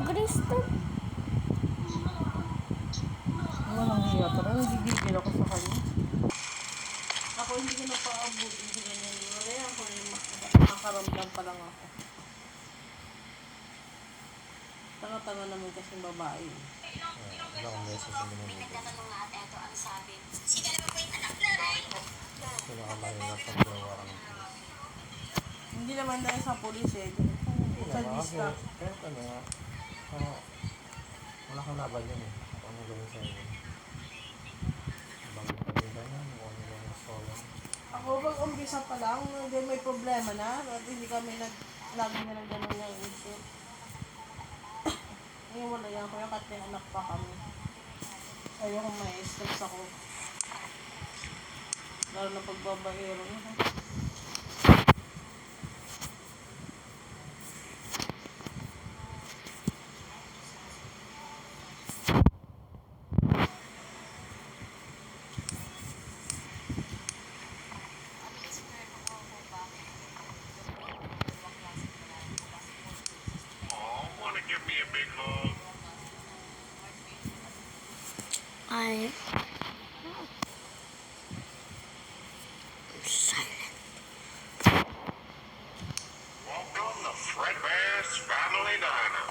Kristo. Walang hiya talaga. Nagigigil ako sa kanya. Ako hindi ko napaabutin sa ganyan. Wala ako yung makaramdam pa lang ako. Tanga-tanga naman kasing babae. Wala akong message yung May binibigay. nagtatanong nga at eto ang sabi. Pinakamahirap ang gawa ka ng pulis. Hindi naman dahil sa pulis eh. Hindi Sa naman kasi, lista. kahit ano nga, wala kang laban yun eh. Kung ano gawin sa inyo. Ibang pagkakas yan, kung ano gawin sa solan. Ako pag umpisa pa lang, hindi may problema na. At hindi kami lagi na lang ganun yung issue. Ngayon wala yan ko yung kahit may anak pa kami. Ayokong may stress ako. Lalo na pagbabaero. Ay. Silent. Welcome to Fredbear's Family Diner.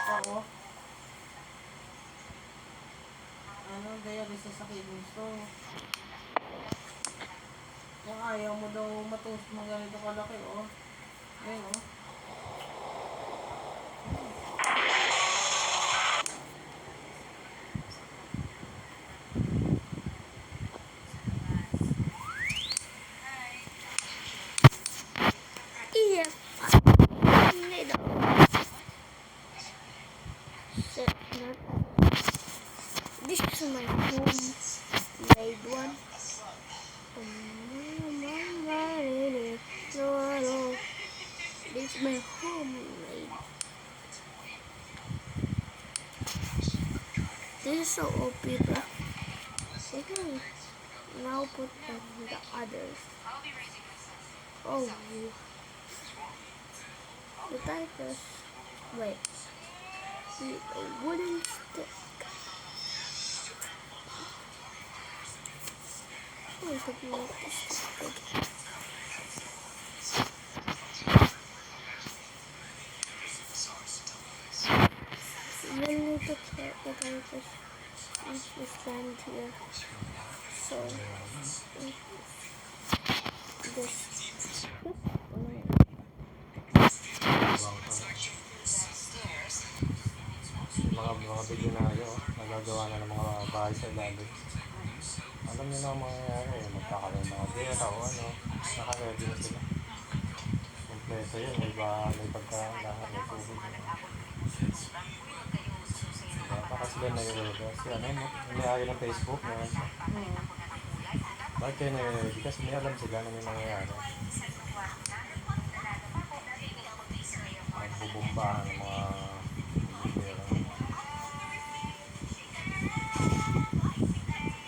Oo. Ano, dialysis sa kidney stone. Kung ayaw mo daw matus mga ganito kalaki, oh. Ayun, oh. Iya. Hindi daw. This is my homemade one. This is my homemade. This is so OP, bro. Okay. Now put on the others. Oh. The tigers. Wait. With a wooden stick. Oh, I could make this big. Then we could put the tigers and stand here. So, this. Mga bilyonaryo, nagagawa na ng mga bahay sa ilalim. Alam niyo na ang mangyayari eh, magkakaroon ng mga gera o ano, nakaready na sila. Kompleto yun, may pagkain lahat, may tubig. Baka sila nag-ready. Kasi ano, may-ari ng Facebook, meron siya. Bakit kayo nag-ready? Kasi may alam sila na may mangyayari. Nagbubumbahan ng mga gera.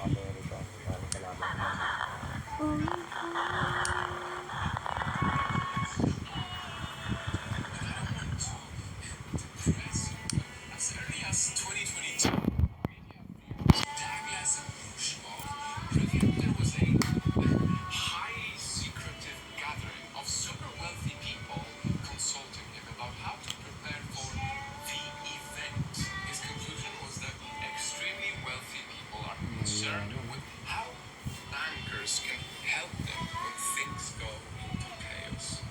Amerika, dahil kalaban. As early as 2022, Douglas Bushmore revealed there was a highly secretive gathering of super wealthy people consulting him about how to prepare for the event. His conclusion was that extremely wealthy people are concerned with how bankers can help them when things go into chaos.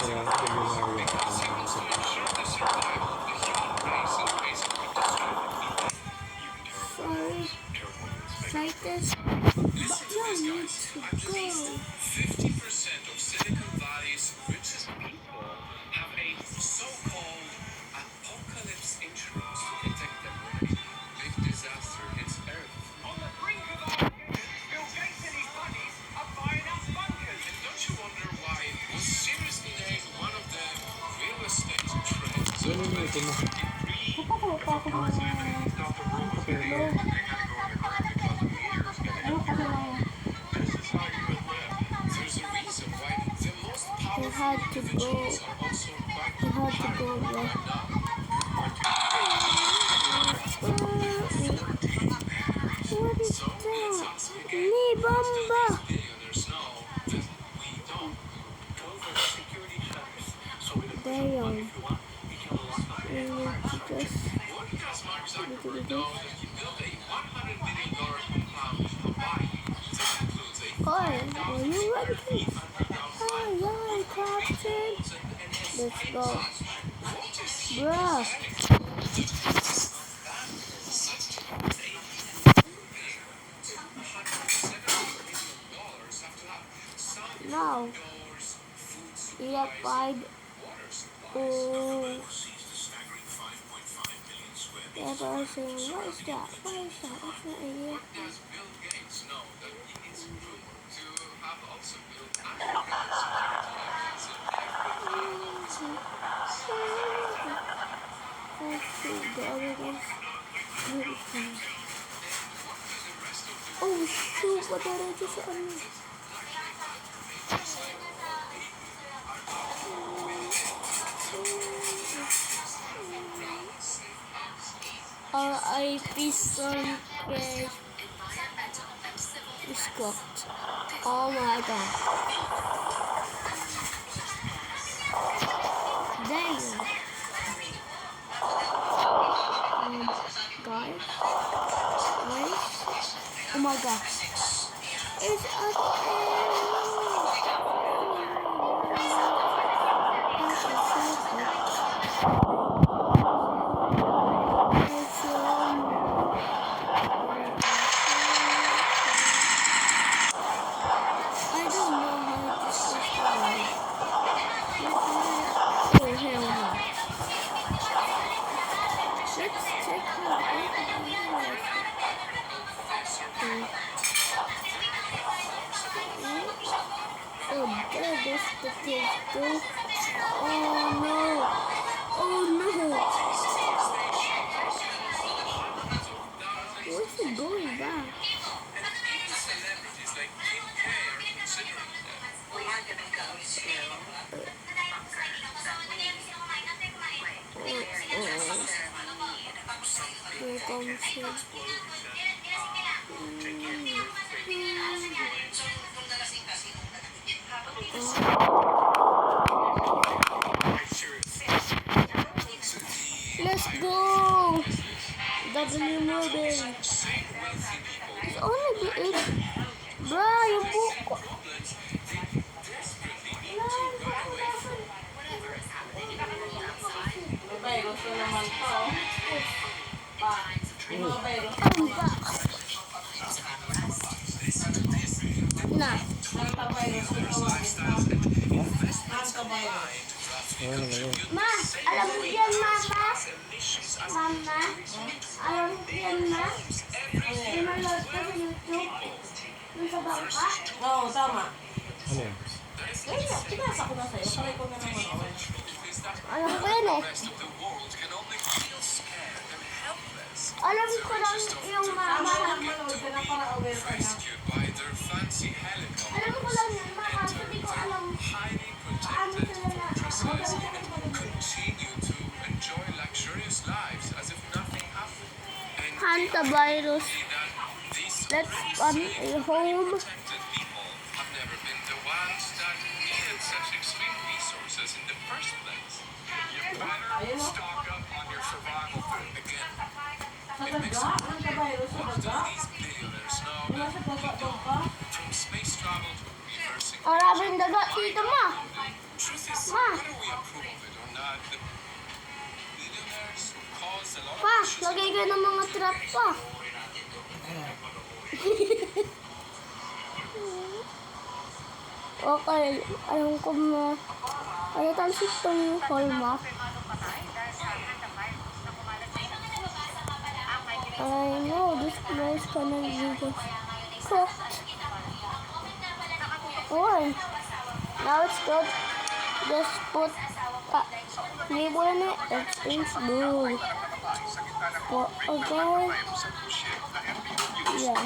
Kaya bilyonaryo. Sorry. Titus. But you need to go. 50% of Silicon Valley's richest people have a so-called apocalypse insurance to protect them when a big disaster Ano kasi lang. There's a reason why the most You powerful had to go. individuals are also quite You had to go there. What is that? Ni Bomba! billionaires know that we don't. Go for the security shutters. So we can Damn. if you want, you can lock up. We need to just... What does Mark Zuckerberg know that he built a $100 billion compound in Hawaii that includes a Oi, are you ready, please? Alright, Captain. Let's go. Bruh. Now, we applied oh, ever saying, what is that? What is that? It's not a year. Does Bill Gates know that he is rumored to have also built Let's see, the other ones. Oh shoot, what did I just on me? R.I.P. Son Cage is cooked. Oh my god. Dang. Guys. Oh my god. It's a I don't know how this is going. Oh hell no. Let's check oh, there goes the pistol. Oh no. Oh no. Where's it going back? celebrities like Kim K are considering that. Here comes him. Let's go! W moving. It's only the 8. Bruh, yung buko. May virus na naman to. May mga virus. Nah. Antivirus na tawagin. Antivirus. Ano naman yun? Ma, alam mo yan, Mama? Mama, alam mo yan, Ma? Pinanood ko sa YouTube. Yung sa bangka. Oo, tama. Ano yun? Pinasa ko na sa'yo. Sabi ko na naman ako. Alam ko yan eh. Rest of the world can only feel scared and helpless, Alam ko lang yung Tama Mama. lang manood ka na para aware ka na. rescued by their fancy helicopter, Alam ko lang yan, Ma. Kasi di ko alam highly paano protected sila na. fortresses, and continue to enjoy luxurious lives as if nothing happened. And Hantavirus. these Let's run a home. protected people have never been the ones that needed such extreme resources in the first place. You better stock up on your survival food again. Sa daga? Antivirus sa What do daga? these billionaires know Wala that sa daga daw ka? from space travel to reversing Maraming daga dito, Ma. truth is, Ma. whether we approve of it or not, the billionaires cause a lot of Pa, issues. lagay ka ng mga trap pa. Okay, alam ko mo. Ano tansi itong hallmark? I know this place gonna be cooked. Oh, now it's good. Just put label in it. Everything's good. for a goal. Yeah.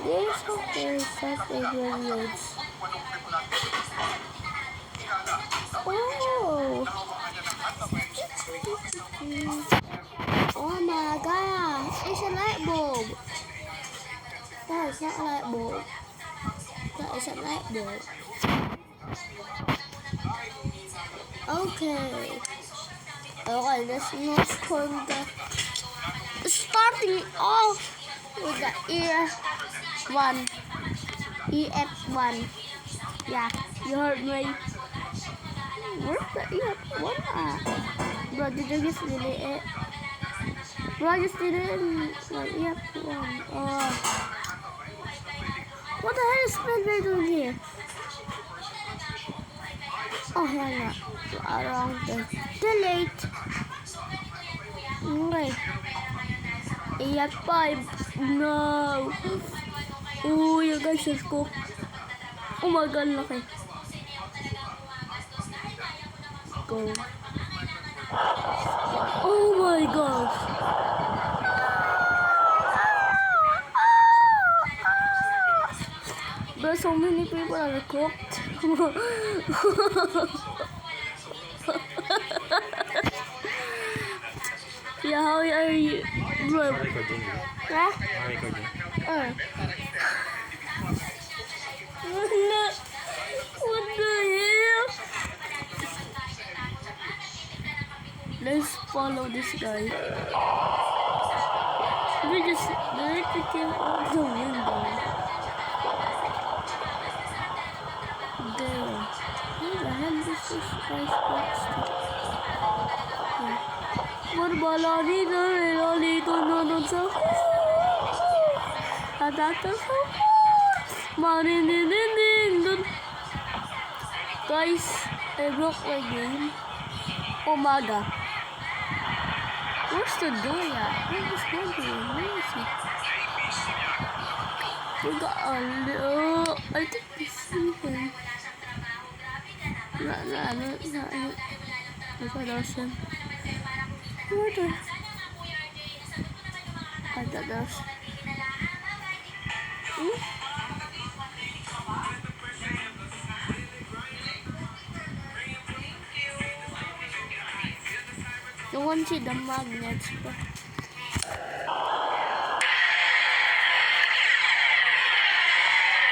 This is such a good news. Oh. Oh my god. It's a light bulb. That is not a light bulb. That is a light bulb. Okay. Okay, let's not score the starting off with the EF1. EF1. Yeah, you heard me. Where's the EF1 at? Bro, did you just delete it? Bro, I just deleted like EF1. What the hell is Spinbay doing here? Oh, hang on. Around the delete. Okay. EF5. No. Oh, you guys should go. Oh my god, laki. Go. Oh my gosh. There's so many people that are cooked. Yeah, how are you? Bro. Huh? What the hell? Let's follow this guy. We just let him out the window. There. Who the hell is this guy's box? What about Lolly no so? Guys, I broke my game. Oh my god. Where's the door at? Where is the door? Where is it? We got a little... I think we see him. No. Look at Ocean. Where the... I thought that was... You want to see the magnets, but...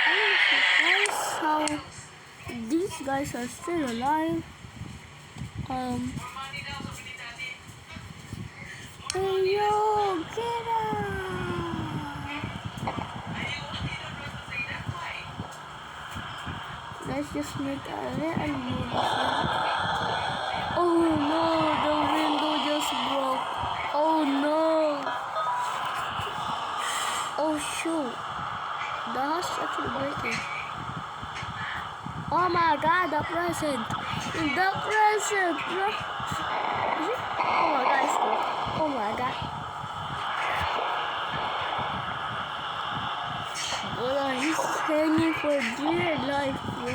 I don't know how these guys are still alive. Hey yo, get up! Let's just make a little move. Oh no, the window just broke. Oh no. Oh shoot. The house is actually breaking. Oh my god, the present. The present, bro. Oh my god, it's cool. Oh my god. Bro, he's hanging for dear life, bro.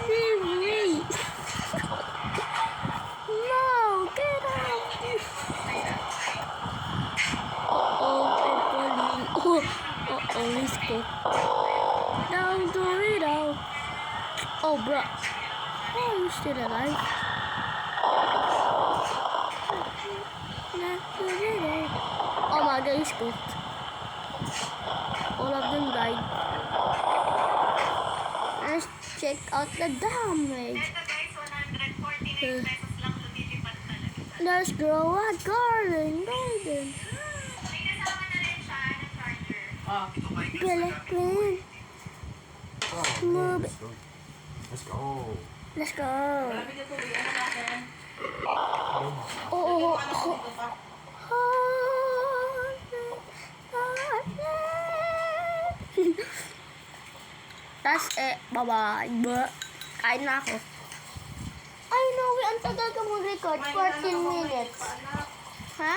Leave me. No, get out. Uh-oh, he's cool. Down Dorito. Oh, bro. Oh, you still alive? Oh my god, he's cooked. All of them died. Let's check out the damage. Let's grow a garden. Gilligan. Move it. Let's go. Let's go. Oh. That's it. Bye-bye. Kain na ako. I know, ang tagal ka mag-record. 14 minutes. Ha?